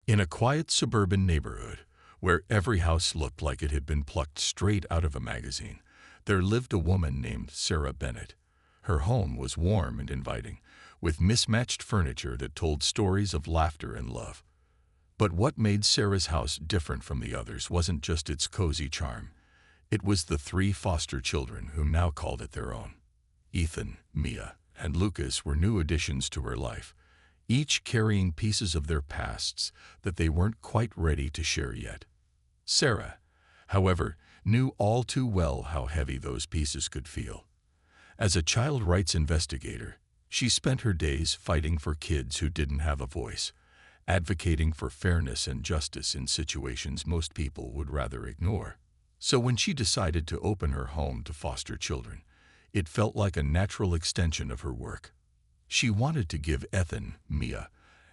In a quiet suburban neighborhood, where every house looked like it had been plucked straight out of a magazine, there lived a woman named Sarah Bennett. Her home was warm and inviting, with mismatched furniture that told stories of laughter and love. But what made Sarah's house different from the others wasn't just its cozy charm. It was the three foster children who now called it their own. Ethan, Mia, and Lucas were new additions to her life, each carrying pieces of their pasts that they weren't quite ready to share yet. Sarah, however, knew all too well how heavy those pieces could feel. As a child rights investigator, she spent her days fighting for kids who didn't have a voice, advocating for fairness and justice in situations most people would rather ignore. So when she decided to open her home to foster children, it felt like a natural extension of her work. She wanted to give Ethan, Mia,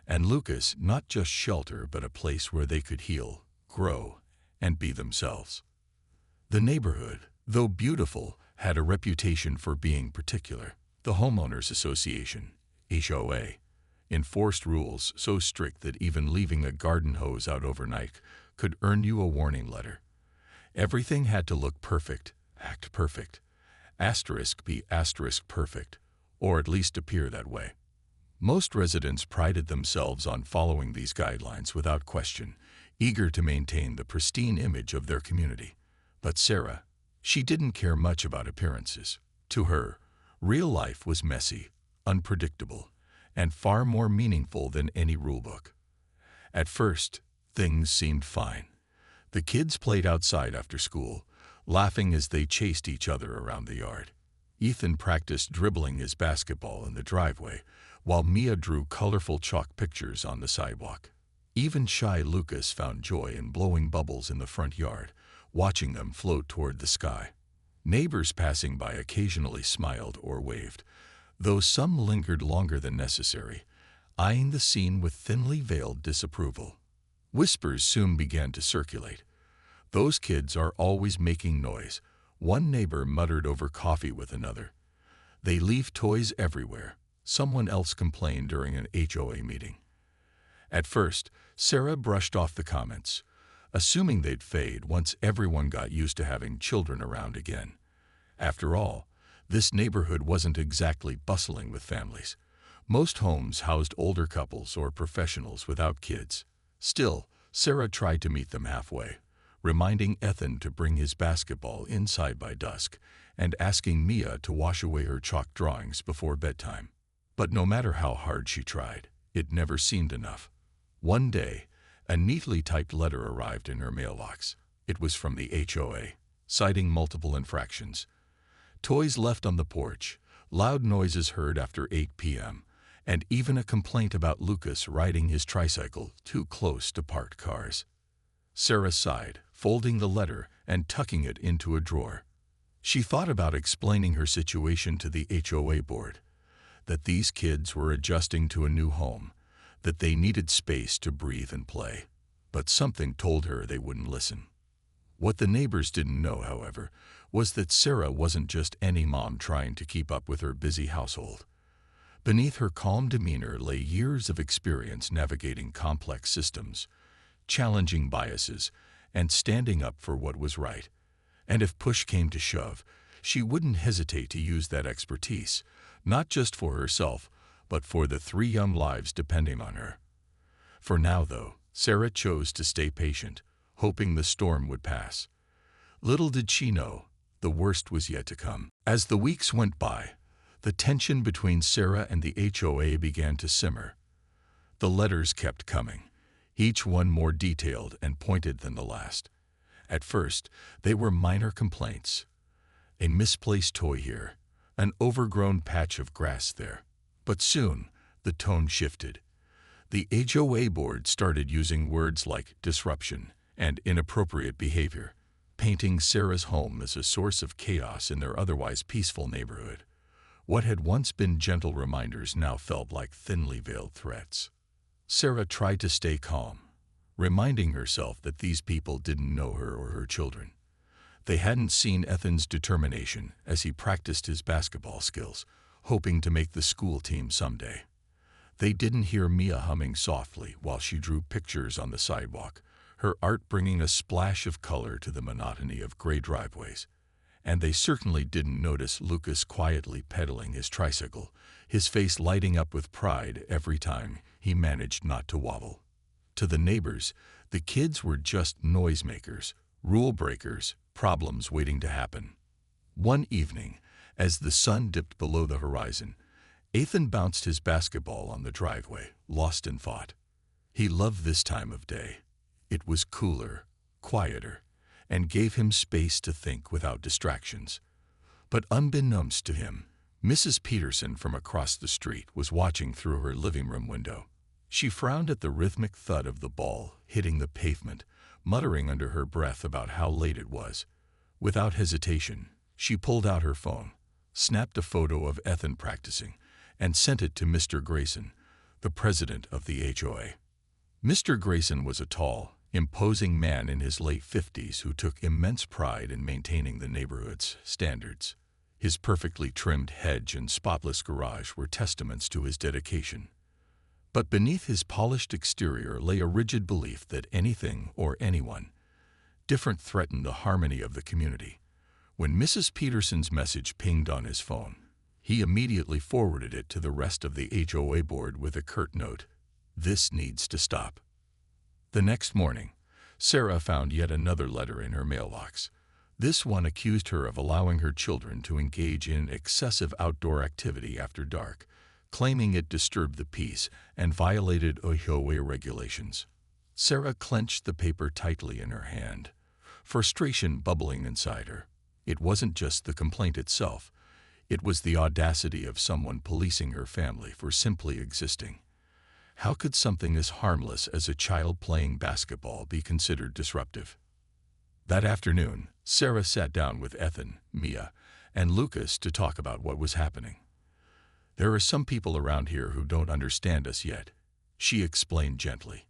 and Lucas not just shelter but a place where they could heal, grow, and be themselves. The neighborhood, though beautiful, had a reputation for being particular. The Homeowners Association, HOA, enforced rules so strict that even leaving a garden hose out overnight could earn you a warning letter. Everything had to look perfect, act perfect, be perfect, or at least appear that way. Most residents prided themselves on following these guidelines without question, eager to maintain the pristine image of their community. But Sarah, she didn't care much about appearances. To her, real life was messy, unpredictable, and far more meaningful than any rulebook. At first, things seemed fine. The kids played outside after school, laughing as they chased each other around the yard. Ethan practiced dribbling his basketball in the driveway, while Mia drew colorful chalk pictures on the sidewalk. Even shy Lucas found joy in blowing bubbles in the front yard, watching them float toward the sky. Neighbors passing by occasionally smiled or waved, though some lingered longer than necessary, eyeing the scene with thinly veiled disapproval. Whispers soon began to circulate. "Those kids are always making noise," one neighbor muttered over coffee with another. "They leave toys everywhere," someone else complained during an HOA meeting. At first, Sarah brushed off the comments, assuming they'd fade once everyone got used to having children around again. After all, this neighborhood wasn't exactly bustling with families. Most homes housed older couples or professionals without kids. Still, Sarah tried to meet them halfway, reminding Ethan to bring his basketball inside by dusk and asking Mia to wash away her chalk drawings before bedtime. But no matter how hard she tried, it never seemed enough. One day, a neatly typed letter arrived in her mailbox. It was from the HOA, citing multiple infractions. Toys left on the porch, loud noises heard after 8 p.m., and even a complaint about Lucas riding his tricycle too close to parked cars. Sarah sighed, folding the letter and tucking it into a drawer. She thought about explaining her situation to the HOA board, that these kids were adjusting to a new home, that they needed space to breathe and play. But something told her they wouldn't listen. What the neighbors didn't know, however, was that Sarah wasn't just any mom trying to keep up with her busy household. Beneath her calm demeanor lay years of experience navigating complex systems, challenging biases, and standing up for what was right. And if push came to shove, she wouldn't hesitate to use that expertise, not just for herself, but for the 3 young lives depending on her. For now, though, Sarah chose to stay patient, hoping the storm would pass. Little did she know, the worst was yet to come. As the weeks went by, the tension between Sarah and the HOA began to simmer. The letters kept coming, each one more detailed and pointed than the last. At first, they were minor complaints. A misplaced toy here, an overgrown patch of grass there. But soon, the tone shifted. The HOA board started using words like disruption and inappropriate behavior, painting Sarah's home as a source of chaos in their otherwise peaceful neighborhood. What had once been gentle reminders now felt like thinly veiled threats. Sarah tried to stay calm, reminding herself that these people didn't know her or her children. They hadn't seen Ethan's determination as he practiced his basketball skills, hoping to make the school team someday. They didn't hear Mia humming softly while she drew pictures on the sidewalk, her art bringing a splash of color to the monotony of gray driveways. And they certainly didn't notice Lucas quietly pedaling his tricycle, his face lighting up with pride every time he managed not to wobble. To the neighbors, the kids were just noisemakers, rule breakers, problems waiting to happen. One evening, as the sun dipped below the horizon, Ethan bounced his basketball on the driveway, lost in thought. He loved this time of day. It was cooler, quieter, and gave him space to think without distractions. But unbeknownst to him, Mrs. Peterson from across the street was watching through her living room window. She frowned at the rhythmic thud of the ball hitting the pavement, muttering under her breath about how late it was. Without hesitation, she pulled out her phone, snapped a photo of Ethan practicing, and sent it to Mr. Grayson, the president of the HOA. Mr. Grayson was a tall, imposing man in his late 50s who took immense pride in maintaining the neighborhood's standards. His perfectly trimmed hedge and spotless garage were testaments to his dedication. But beneath his polished exterior lay a rigid belief that anything or anyone different threatened the harmony of the community. When Mrs. Peterson's message pinged on his phone, he immediately forwarded it to the rest of the HOA board with a curt note, "This needs to stop." The next morning, Sarah found yet another letter in her mailbox. This one accused her of allowing her children to engage in excessive outdoor activity after dark, claiming it disturbed the peace and violated HOA regulations. Sarah clenched the paper tightly in her hand, frustration bubbling inside her. It wasn't just the complaint itself. It was the audacity of someone policing her family for simply existing. How could something as harmless as a child playing basketball be considered disruptive? That afternoon, Sarah sat down with Ethan, Mia, and Lucas to talk about what was happening. "There are some people around here who don't understand us yet," she explained gently.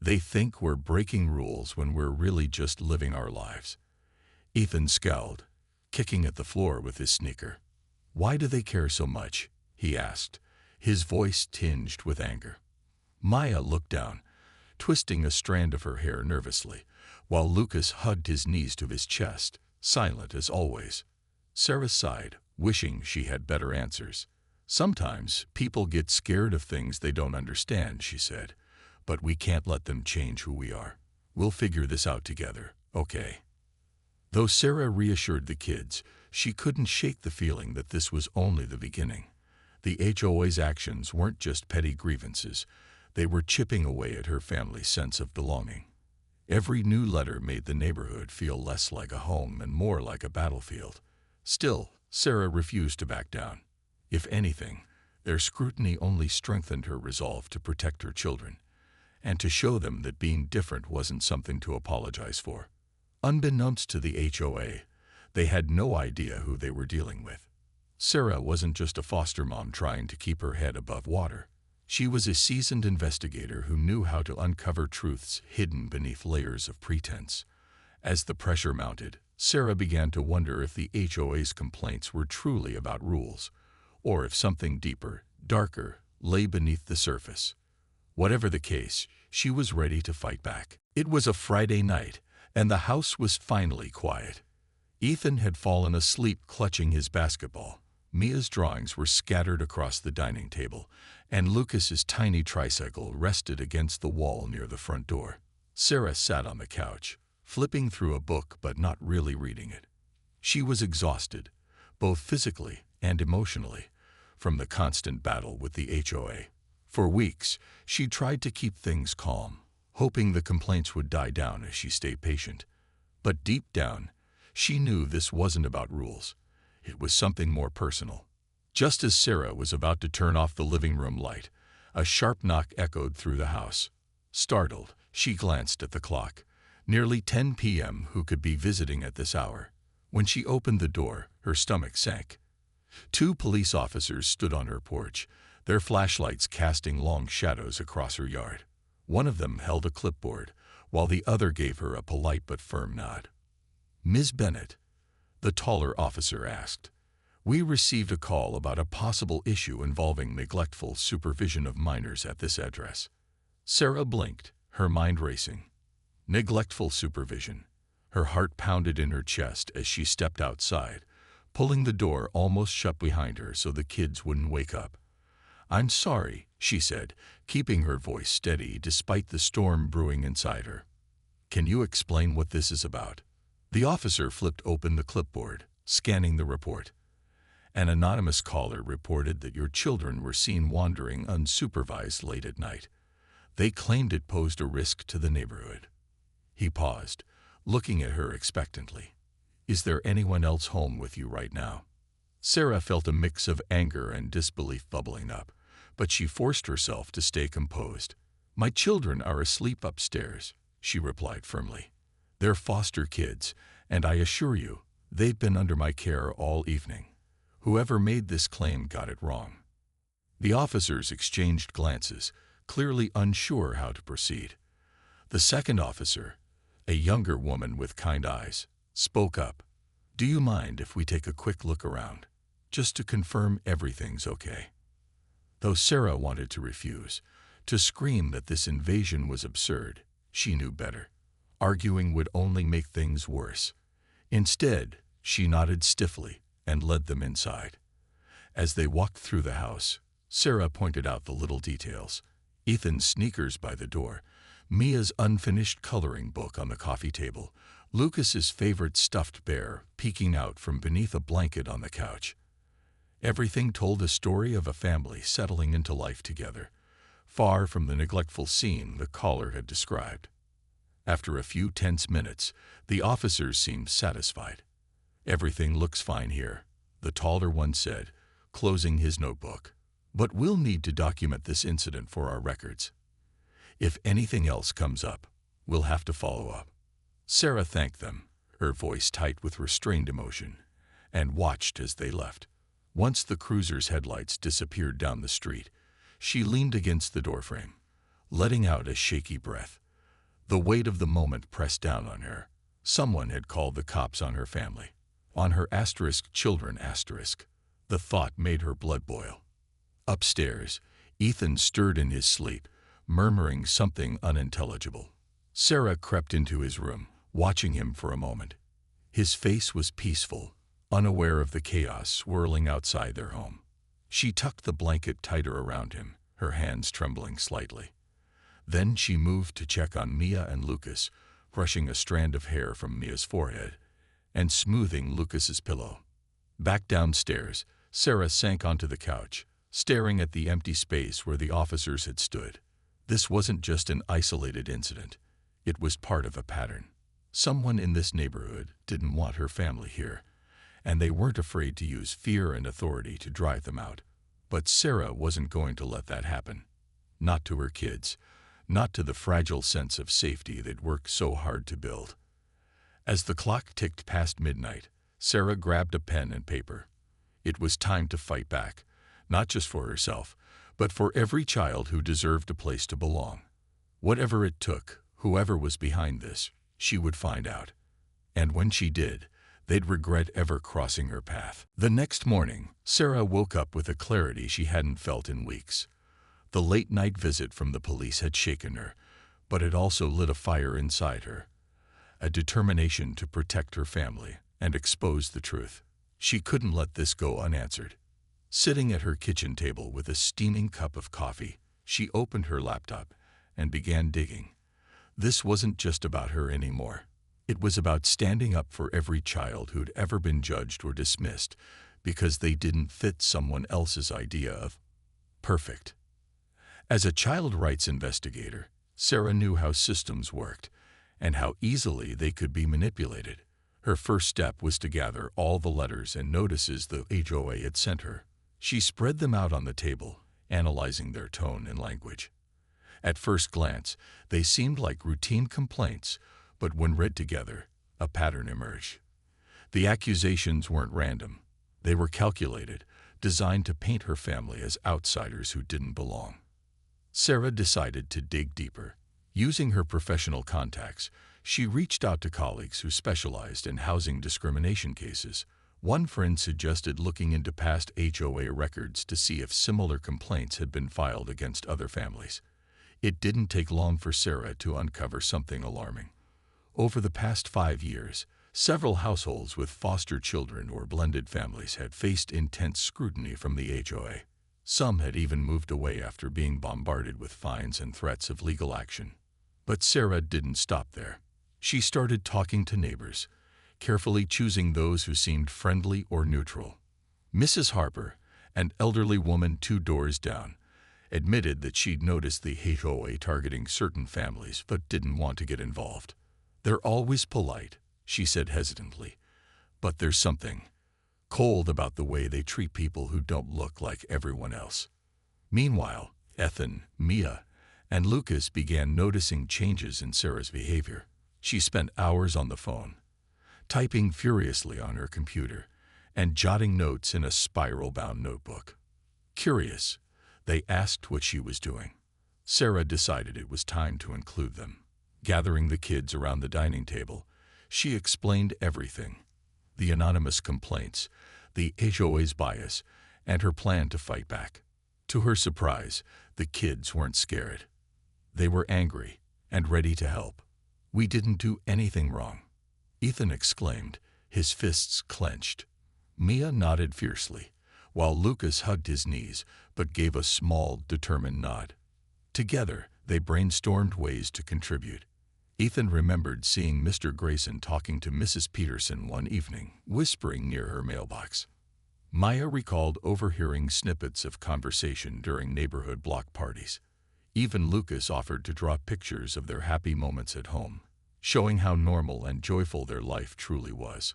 "They think we're breaking rules when we're really just living our lives." Ethan scowled, kicking at the floor with his sneaker. "Why do they care so much?" he asked, his voice tinged with anger. Maya looked down, twisting a strand of her hair nervously, while Lucas hugged his knees to his chest, silent as always. Sarah sighed, wishing she had better answers. "Sometimes people get scared of things they don't understand," she said, "but we can't let them change who we are. We'll figure this out together, okay?" Though Sarah reassured the kids, she couldn't shake the feeling that this was only the beginning. The HOA's actions weren't just petty grievances. They were chipping away at her family's sense of belonging. Every new letter made the neighborhood feel less like a home and more like a battlefield. Still, Sarah refused to back down. If anything, their scrutiny only strengthened her resolve to protect her children, and to show them that being different wasn't something to apologize for. Unbeknownst to the HOA, they had no idea who they were dealing with. Sarah wasn't just a foster mom trying to keep her head above water. She was a seasoned investigator who knew how to uncover truths hidden beneath layers of pretense. As the pressure mounted, Sarah began to wonder if the HOA's complaints were truly about rules, or if something deeper, darker, lay beneath the surface. Whatever the case, she was ready to fight back. It was a Friday night, and the house was finally quiet. Ethan had fallen asleep clutching his basketball. Mia's drawings were scattered across the dining table, and Lucas's tiny tricycle rested against the wall near the front door. Sarah sat on the couch, flipping through a book but not really reading it. She was exhausted, both physically and emotionally, from the constant battle with the HOA. For weeks, she tried to keep things calm, hoping the complaints would die down as she stayed patient. But deep down, she knew this wasn't about rules. It was something more personal. Just as Sarah was about to turn off the living room light, a sharp knock echoed through the house. Startled, she glanced at the clock. Nearly 10 p.m. Who could be visiting at this hour? When she opened the door, her stomach sank. 2 police officers stood on her porch, their flashlights casting long shadows across her yard. One of them held a clipboard, while the other gave her a polite but firm nod. "Ms. Bennett?" the taller officer asked. We received a call about a possible issue involving neglectful supervision of minors at this address. Sarah blinked, her mind racing. Neglectful supervision. Her heart pounded in her chest as she stepped outside, pulling the door almost shut behind her so the kids wouldn't wake up. "I'm sorry," she said, keeping her voice steady despite the storm brewing inside her. "Can you explain what this is about?" The officer flipped open the clipboard, scanning the report. "An anonymous caller reported that your children were seen wandering unsupervised late at night. They claimed it posed a risk to the neighborhood." He paused, looking at her expectantly. "Is there anyone else home with you right now?" Sarah felt a mix of anger and disbelief bubbling up, but she forced herself to stay composed. "My children are asleep upstairs," she replied firmly. "They're foster kids, and I assure you, they've been under my care all evening. Whoever made this claim got it wrong." The officers exchanged glances, clearly unsure how to proceed. The second officer, a younger woman with kind eyes, spoke up. "Do you mind if we take a quick look around, just to confirm everything's okay?" Though Sarah wanted to refuse, to scream that this invasion was absurd, she knew better. Arguing would only make things worse. Instead, she nodded stiffly and led them inside. As they walked through the house, Sarah pointed out the little details. Ethan's sneakers by the door, Mia's unfinished coloring book on the coffee table, Lucas's favorite stuffed bear peeking out from beneath a blanket on the couch. Everything told a story of a family settling into life together, far from the neglectful scene the caller had described. After a few tense minutes, the officers seemed satisfied. "Everything looks fine here," the taller one said, closing his notebook. "But we'll need to document this incident for our records. If anything else comes up, we'll have to follow up." Sarah thanked them, her voice tight with restrained emotion, and watched as they left. Once the cruiser's headlights disappeared down the street, she leaned against the doorframe, letting out a shaky breath. The weight of the moment pressed down on her. Someone had called the cops on her family, on her children. The thought made her blood boil. Upstairs, Ethan stirred in his sleep, murmuring something unintelligible. Sarah crept into his room, watching him for a moment. His face was peaceful, unaware of the chaos swirling outside their home. She tucked the blanket tighter around him, her hands trembling slightly. Then she moved to check on Mia and Lucas, brushing a strand of hair from Mia's forehead and smoothing Lucas's pillow. Back downstairs, Sarah sank onto the couch, staring at the empty space where the officers had stood. This wasn't just an isolated incident. It was part of a pattern. Someone in this neighborhood didn't want her family here, and they weren't afraid to use fear and authority to drive them out. But Sarah wasn't going to let that happen. Not to her kids, not to the fragile sense of safety they'd worked so hard to build. As the clock ticked past midnight, Sarah grabbed a pen and paper. It was time to fight back, not just for herself, but for every child who deserved a place to belong. Whatever it took, whoever was behind this, she would find out. And when she did, they'd regret ever crossing her path. The next morning, Sarah woke up with a clarity she hadn't felt in weeks. The late-night visit from the police had shaken her, but it also lit a fire inside her, a determination to protect her family and expose the truth. She couldn't let this go unanswered. Sitting at her kitchen table with a steaming cup of coffee, she opened her laptop and began digging. This wasn't just about her anymore. It was about standing up for every child who'd ever been judged or dismissed because they didn't fit someone else's idea of perfect. As a child rights investigator, Sarah knew how systems worked and how easily they could be manipulated. Her first step was to gather all the letters and notices the HOA had sent her. She spread them out on the table, analyzing their tone and language. At first glance, they seemed like routine complaints, but when read together, a pattern emerged. The accusations weren't random. They were calculated, designed to paint her family as outsiders who didn't belong. Sarah decided to dig deeper. Using her professional contacts, she reached out to colleagues who specialized in housing discrimination cases. One friend suggested looking into past HOA records to see if similar complaints had been filed against other families. It didn't take long for Sarah to uncover something alarming. Over the past 5 years, several households with foster children or blended families had faced intense scrutiny from the HOA. Some had even moved away after being bombarded with fines and threats of legal action. But Sarah didn't stop there. She started talking to neighbors, carefully choosing those who seemed friendly or neutral. Mrs. Harper, an elderly woman 2 doors down, admitted that she'd noticed the HOA targeting certain families but didn't want to get involved. "They're always polite," she said hesitantly, "but there's something cold about the way they treat people who don't look like everyone else." Meanwhile, Ethan, Mia, and Lucas began noticing changes in Sarah's behavior. She spent hours on the phone, typing furiously on her computer, and jotting notes in a spiral-bound notebook. Curious, they asked what she was doing. Sarah decided it was time to include them. Gathering the kids around the dining table, she explained everything: the anonymous complaints, the HOA's bias, and her plan to fight back. To her surprise, the kids weren't scared. They were angry and ready to help. "We didn't do anything wrong," Ethan exclaimed, his fists clenched. Mia nodded fiercely, while Lucas hugged his knees but gave a small, determined nod. Together, they brainstormed ways to contribute. Ethan remembered seeing Mr. Grayson talking to Mrs. Peterson one evening, whispering near her mailbox. Maya recalled overhearing snippets of conversation during neighborhood block parties. Even Lucas offered to draw pictures of their happy moments at home, showing how normal and joyful their life truly was.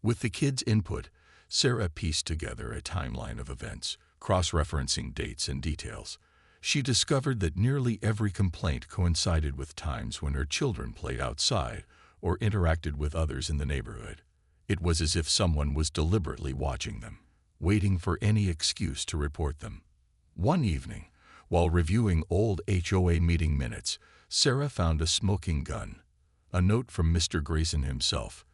With the kids' input, Sarah pieced together a timeline of events, cross-referencing dates and details. She discovered that nearly every complaint coincided with times when her children played outside or interacted with others in the neighborhood. It was as if someone was deliberately watching them, waiting for any excuse to report them. One evening, while reviewing old HOA meeting minutes, Sarah found a smoking gun, a note from Mr. Grayson himself,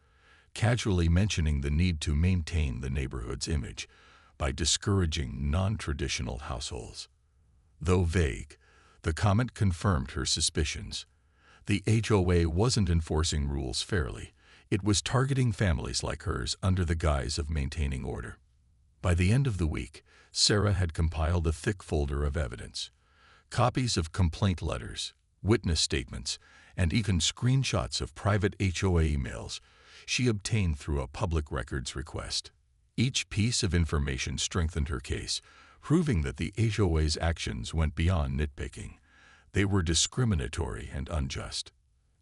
casually mentioning the need to maintain the neighborhood's image by discouraging non-traditional households. Though vague, the comment confirmed her suspicions. The HOA wasn't enforcing rules fairly. It was targeting families like hers under the guise of maintaining order. By the end of the week, Sarah had compiled a thick folder of evidence: copies of complaint letters, witness statements, and even screenshots of private HOA emails she obtained through a public records request. Each piece of information strengthened her case, proving that the HOA's actions went beyond nitpicking. They were discriminatory and unjust.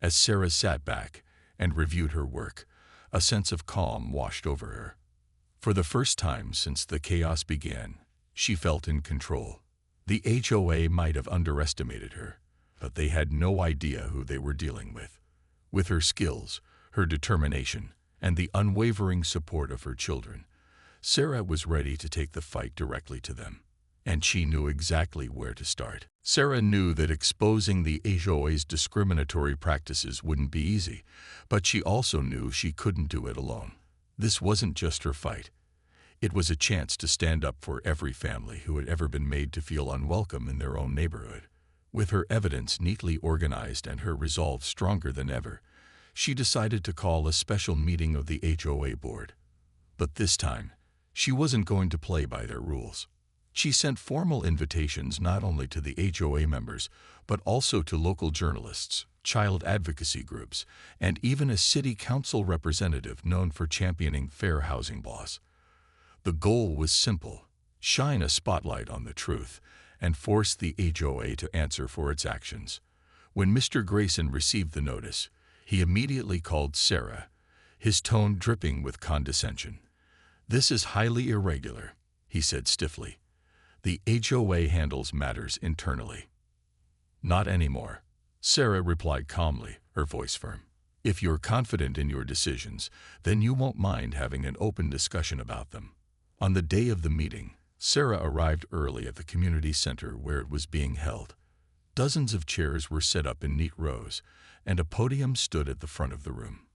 As Sarah sat back and reviewed her work, a sense of calm washed over her. For the first time since the chaos began, she felt in control. The HOA might have underestimated her, but they had no idea who they were dealing with. With her skills, her determination, and the unwavering support of her children, Sarah was ready to take the fight directly to them. And she knew exactly where to start. Sarah knew that exposing the HOA's discriminatory practices wouldn't be easy, but she also knew she couldn't do it alone. This wasn't just her fight. It was a chance to stand up for every family who had ever been made to feel unwelcome in their own neighborhood. With her evidence neatly organized and her resolve stronger than ever, she decided to call a special meeting of the HOA board. But this time, she wasn't going to play by their rules. She sent formal invitations not only to the HOA members, but also to local journalists, child advocacy groups, and even a city council representative known for championing fair housing laws. The goal was simple: shine a spotlight on the truth and force the HOA to answer for its actions. When Mr. Grayson received the notice, he immediately called Sarah, his tone dripping with condescension. "This is highly irregular," he said stiffly. "The HOA handles matters internally." "Not anymore," Sarah replied calmly, her voice firm. "If you're confident in your decisions, then you won't mind having an open discussion about them." On the day of the meeting, Sarah arrived early at the community center where it was being held. Dozens of chairs were set up in neat rows, and a podium stood at the front of the room.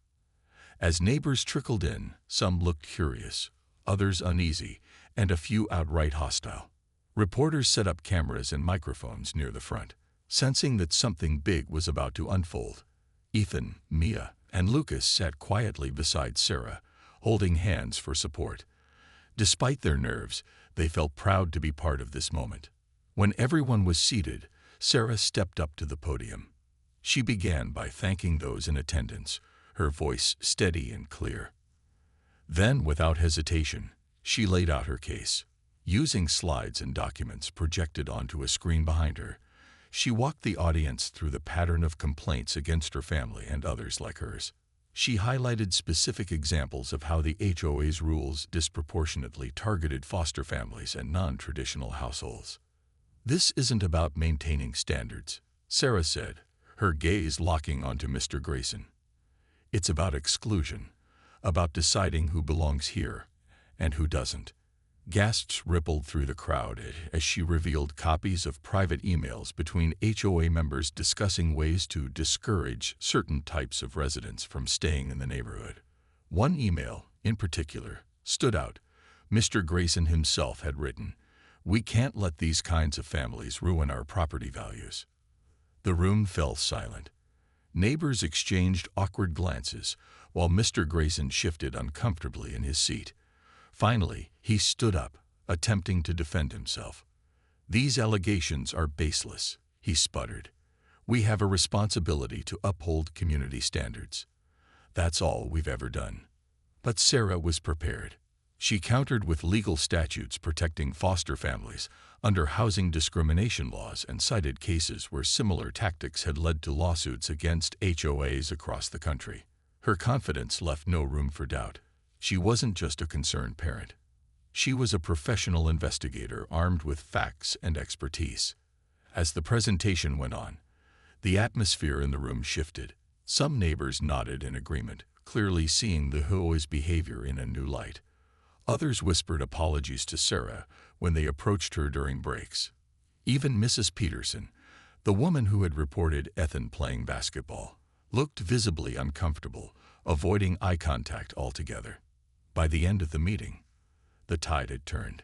As neighbors trickled in, some looked curious, others uneasy, and a few outright hostile. Reporters set up cameras and microphones near the front, sensing that something big was about to unfold. Ethan, Mia, and Lucas sat quietly beside Sarah, holding hands for support. Despite their nerves, they felt proud to be part of this moment. When everyone was seated, Sarah stepped up to the podium. She began by thanking those in attendance, her voice steady and clear. Then, without hesitation, she laid out her case. Using slides and documents projected onto a screen behind her, she walked the audience through the pattern of complaints against her family and others like hers. She highlighted specific examples of how the HOA's rules disproportionately targeted foster families and non-traditional households. "This isn't about maintaining standards," Sarah said, her gaze locking onto Mr. Grayson. "It's about exclusion, about deciding who belongs here and who doesn't." Gasps rippled through the crowd as she revealed copies of private emails between HOA members discussing ways to discourage certain types of residents from staying in the neighborhood. One email, in particular, stood out. Mr. Grayson himself had written, "We can't let these kinds of families ruin our property values." The room fell silent. Neighbors exchanged awkward glances, while Mr. Grayson shifted uncomfortably in his seat. Finally, he stood up, attempting to defend himself. "These allegations are baseless," he sputtered. "We have a responsibility to uphold community standards. That's all we've ever done." But Sarah was prepared. She countered with legal statutes protecting foster families under housing discrimination laws and cited cases where similar tactics had led to lawsuits against HOAs across the country. Her confidence left no room for doubt. She wasn't just a concerned parent. She was a professional investigator armed with facts and expertise. As the presentation went on, the atmosphere in the room shifted. Some neighbors nodded in agreement, clearly seeing the HOA's behavior in a new light. Others whispered apologies to Sarah when they approached her during breaks. Even Mrs. Peterson, the woman who had reported Ethan playing basketball, looked visibly uncomfortable, avoiding eye contact altogether. By the end of the meeting, the tide had turned.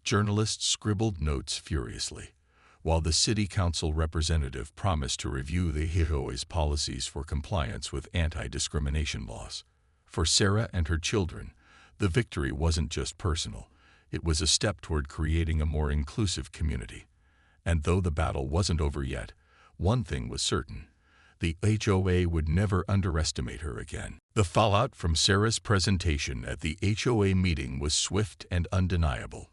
Journalists scribbled notes furiously, while the city council representative promised to review the HOA's policies for compliance with anti-discrimination laws. For Sarah and her children, the victory wasn't just personal, it was a step toward creating a more inclusive community. And though the battle wasn't over yet, one thing was certain: the HOA would never underestimate her again. The fallout from Sarah's presentation at the HOA meeting was swift and undeniable.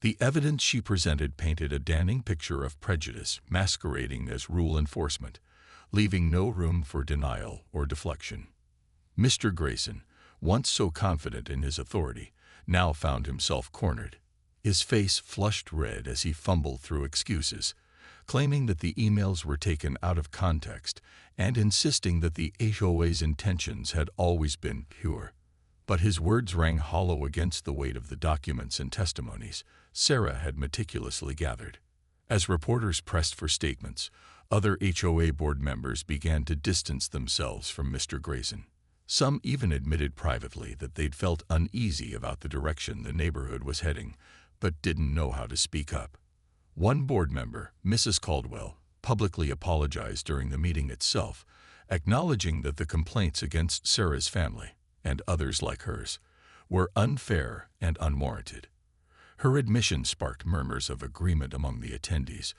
The evidence she presented painted a damning picture of prejudice masquerading as rule enforcement, leaving no room for denial or deflection. Mr. Grayson, once so confident in his authority, now found himself cornered. His face flushed red as he fumbled through excuses, claiming that the emails were taken out of context and insisting that the HOA's intentions had always been pure. But his words rang hollow against the weight of the documents and testimonies Sarah had meticulously gathered. As reporters pressed for statements, other HOA board members began to distance themselves from Mr. Grayson. Some even admitted privately that they'd felt uneasy about the direction the neighborhood was heading, but didn't know how to speak up. One board member, Mrs. Caldwell, publicly apologized during the meeting itself, acknowledging that the complaints against Sarah's family, and others like hers, were unfair and unwarranted. Her admission sparked murmurs of agreement among the attendees,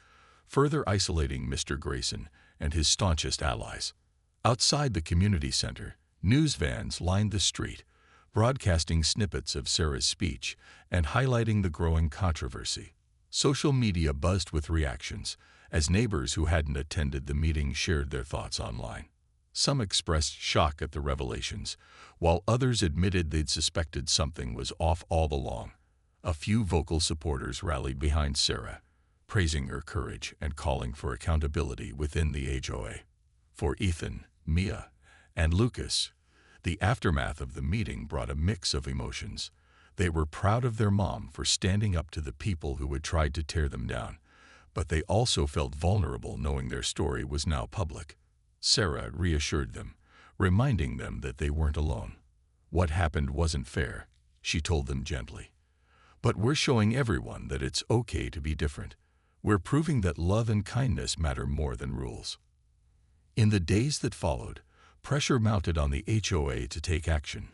further isolating Mr. Grayson and his staunchest allies. Outside the community center, news vans lined the street, broadcasting snippets of Sarah's speech and highlighting the growing controversy. Social media buzzed with reactions as neighbors who hadn't attended the meeting shared their thoughts online. Some expressed shock at the revelations, while others admitted they'd suspected something was off all along. A few vocal supporters rallied behind Sarah, praising her courage and calling for accountability within the HOA. For Ethan, Mia, and Lucas, the aftermath of the meeting brought a mix of emotions. They were proud of their mom for standing up to the people who had tried to tear them down, but they also felt vulnerable knowing their story was now public. Sarah reassured them, reminding them that they weren't alone. What happened wasn't fair, she told them gently. But we're showing everyone that it's okay to be different. We're proving that love and kindness matter more than rules. In the days that followed, pressure mounted on the HOA to take action.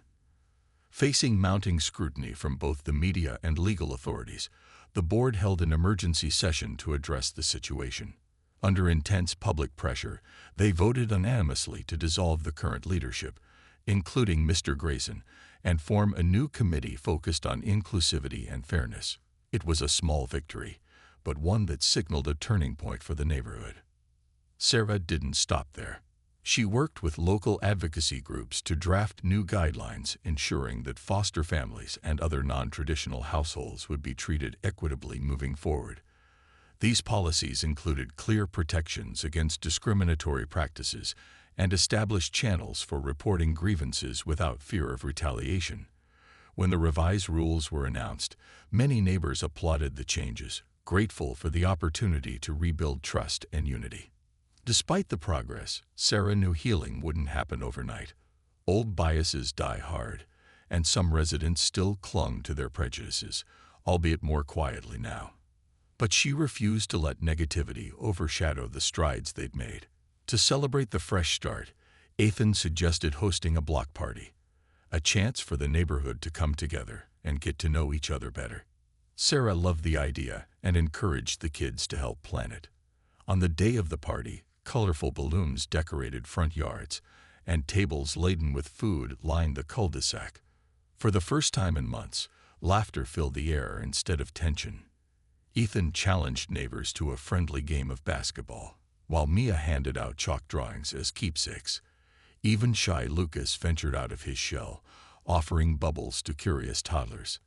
Facing mounting scrutiny from both the media and legal authorities, the board held an emergency session to address the situation. Under intense public pressure, they voted unanimously to dissolve the current leadership, including Mr. Grayson, and form a new committee focused on inclusivity and fairness. It was a small victory, but one that signaled a turning point for the neighborhood. Sarah didn't stop there. She worked with local advocacy groups to draft new guidelines ensuring that foster families and other non-traditional households would be treated equitably moving forward. These policies included clear protections against discriminatory practices and established channels for reporting grievances without fear of retaliation. When the revised rules were announced, many neighbors applauded the changes, grateful for the opportunity to rebuild trust and unity. Despite the progress, Sarah knew healing wouldn't happen overnight. Old biases die hard, and some residents still clung to their prejudices, albeit more quietly now. But she refused to let negativity overshadow the strides they'd made. To celebrate the fresh start, Ethan suggested hosting a block party, a chance for the neighborhood to come together and get to know each other better. Sarah loved the idea and encouraged the kids to help plan it. On the day of the party, colorful balloons decorated front yards, and tables laden with food lined the cul-de-sac. For the first time in months, laughter filled the air instead of tension. Ethan challenged neighbors to a friendly game of basketball, while Mia handed out chalk drawings as keepsakes. Even shy Lucas ventured out of his shell, offering bubbles to curious toddlers.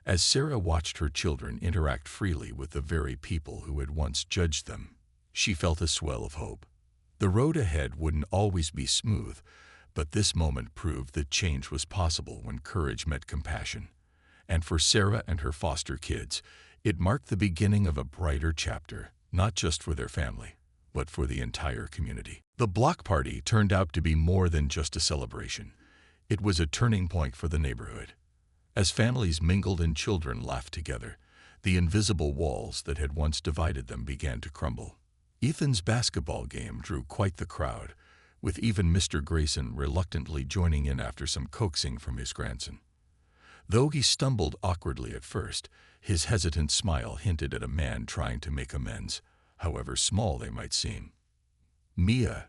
As Sarah watched her children interact freely with the very people who had once judged them, she felt a swell of hope. The road ahead wouldn't always be smooth, but this moment proved that change was possible when courage met compassion. And for Sarah and her foster kids, it marked the beginning of a brighter chapter, not just for their family, but for the entire community. The block party turned out to be more than just a celebration. It was a turning point for the neighborhood. As families mingled and children laughed together, the invisible walls that had once divided them began to crumble. Ethan's basketball game drew quite the crowd, with even Mr. Grayson reluctantly joining in after some coaxing from his grandson. Though he stumbled awkwardly at first, his hesitant smile hinted at a man trying to make amends, however small they might seem. Mia,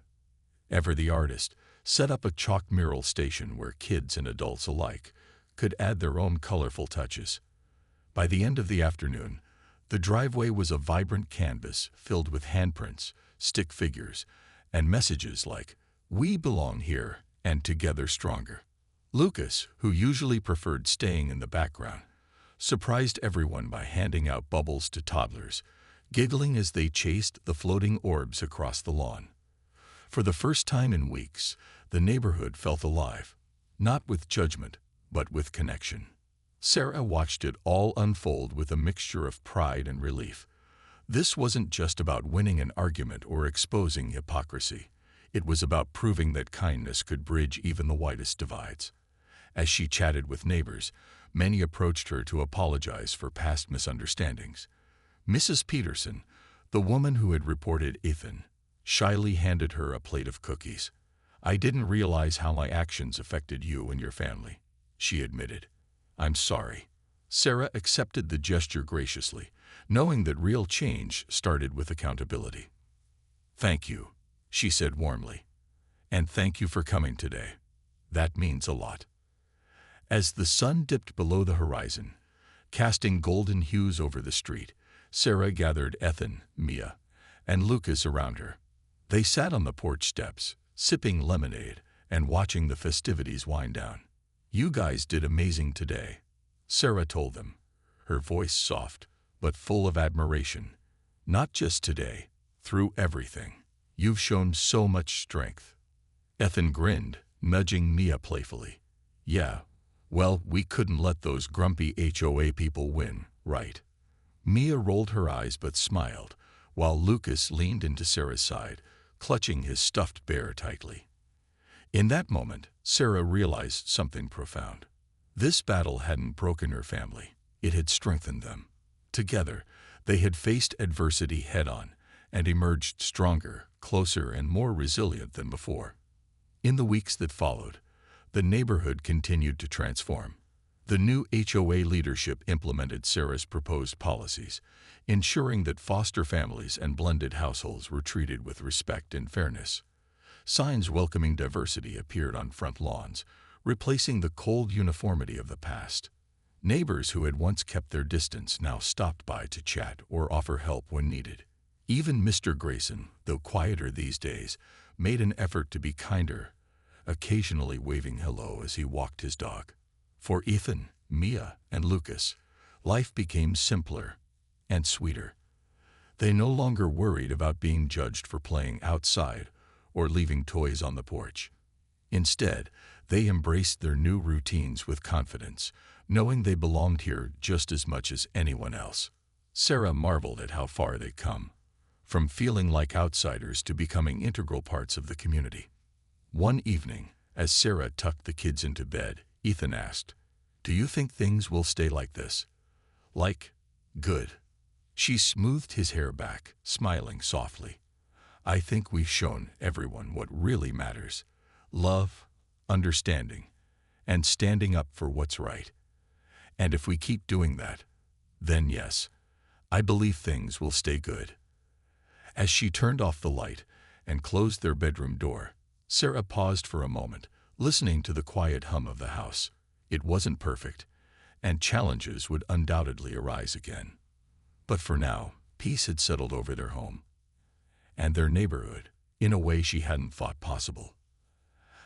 ever the artist, set up a chalk mural station where kids and adults alike could add their own colorful touches. By the end of the afternoon, the driveway was a vibrant canvas filled with handprints, stick figures, and messages like, "We belong here and together stronger." Lucas, who usually preferred staying in the background, surprised everyone by handing out bubbles to toddlers, giggling as they chased the floating orbs across the lawn. For the first time in weeks, the neighborhood felt alive, not with judgment, but with connection. Sarah watched it all unfold with a mixture of pride and relief. This wasn't just about winning an argument or exposing hypocrisy. It was about proving that kindness could bridge even the widest divides. As she chatted with neighbors, many approached her to apologize for past misunderstandings. Mrs. Peterson, the woman who had reported Ethan, shyly handed her a plate of cookies. "I didn't realize how my actions affected you and your family," she admitted. "I'm sorry." Sarah accepted the gesture graciously, knowing that real change started with accountability. "Thank you," she said warmly. "And thank you for coming today. That means a lot." As the sun dipped below the horizon, casting golden hues over the street, Sarah gathered Ethan, Mia, and Lucas around her. They sat on the porch steps, sipping lemonade and watching the festivities wind down. "You guys did amazing today," Sarah told them, her voice soft but full of admiration. "Not just today, through everything. You've shown so much strength." Ethan grinned, nudging Mia playfully. "Yeah, well, we couldn't let those grumpy HOA people win, right?" Mia rolled her eyes but smiled, while Lucas leaned into Sarah's side, clutching his stuffed bear tightly. In that moment, Sarah realized something profound. This battle hadn't broken her family, it had strengthened them. Together, they had faced adversity head-on and emerged stronger, closer, and more resilient than before. In the weeks that followed, the neighborhood continued to transform. The new HOA leadership implemented Sarah's proposed policies, ensuring that foster families and blended households were treated with respect and fairness. Signs welcoming diversity appeared on front lawns, replacing the cold uniformity of the past. Neighbors who had once kept their distance now stopped by to chat or offer help when needed. Even Mr. Grayson, though quieter these days, made an effort to be kinder, occasionally waving hello as he walked his dog. For Ethan, Mia, and Lucas, life became simpler and sweeter. They no longer worried about being judged for playing outside or leaving toys on the porch. Instead, they embraced their new routines with confidence, knowing they belonged here just as much as anyone else. Sarah marveled at how far they'd come, from feeling like outsiders to becoming integral parts of the community. One evening, as Sarah tucked the kids into bed, Ethan asked, "Do you think things will stay like this?" "Like, good." She smoothed his hair back, smiling softly. "I think we've shown everyone what really matters: love, understanding, and standing up for what's right. And if we keep doing that, then yes, I believe things will stay good." As she turned off the light and closed their bedroom door, Sarah paused for a moment, listening to the quiet hum of the house. It wasn't perfect, and challenges would undoubtedly arise again. But for now, peace had settled over their home and their neighborhood in a way she hadn't thought possible.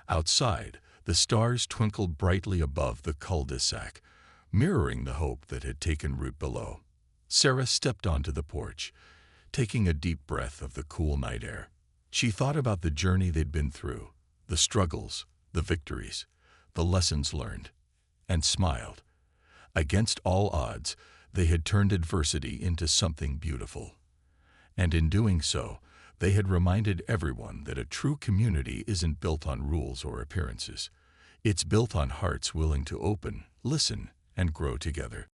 Outside, the stars twinkled brightly above the cul-de-sac, mirroring the hope that had taken root below. Sarah stepped onto the porch, taking a deep breath of the cool night air. She thought about the journey they'd been through, the struggles, the victories, the lessons learned, and smiled. Against all odds, they had turned adversity into something beautiful. And in doing so, they had reminded everyone that a true community isn't built on rules or appearances. It's built on hearts willing to open, listen, and grow together.